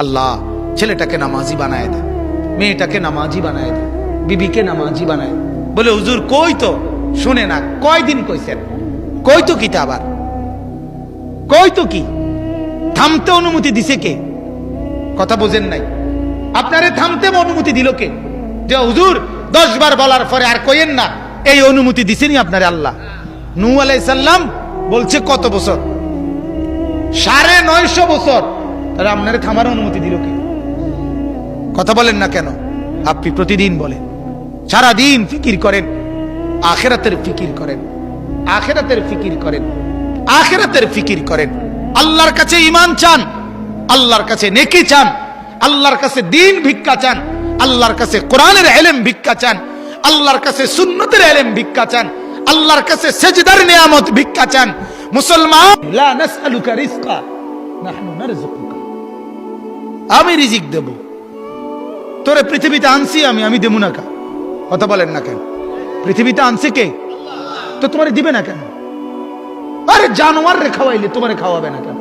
আল্লাহ ছেলেটাকে নামাজি বানায় দেয়, মেয়েটাকে নামাজি বানায় দেয়, বিবিকে নামাজি বানায়। বলে হুজুর কই তো, শুনে না, কয়দিন কইছেন, কই তো কিটা আবার, কই তো কি, থামতে অনুমতি দিছে কে? কথা বোঝেন নাই? আপনারে থামতে অনুমতি দিল কে? যে হুজুর 10 বার বলার পরে আর কইেন না, এই অনুমতি দিছেনি আপনারে আল্লাহ। নূহ আলাইহিস সালাম বলছে কত বছর? 950 বছর। তাহলে আপনারে থামার অনুমতি দিল কে? কথা বলেন না কেন? আপনি প্রতিদিন বলেন, সারা দিন ফিকির করেন, আখিরাতের ফিকির করেন, আখিরাতের ফিকির করেন, আখিরাতের ফিকির করেন। আল্লাহর কাছে ঈমান চান, আল্লাহর কাছে নেকি চান, আল্লাহর কাছে দ্বীন ভিক্ষা চান, আল্লাহর কাছে কোরআনের ইলম ভিক্ষা চান, আল্লাহর কাছে সুন্নতের ইলম ভিক্ষা চান, আল্লাহর কাছে সেজদার নিয়ামত ভিক্ষা চান। মুসলমান, লা নাসআলুকা রিজকা নাহনু নারযুকুকা, আমি রিজিক দেব তোরে, পৃথিবীতে আনছি আমি দেবো না কা? কথা বলেন না কেন? পৃথিবীতে আনছে কে? তো তোমারে দিবে না কেন? আরে জানোয়ার রে খাওয়াইলে তোমারে খাওয়াবে না কেন?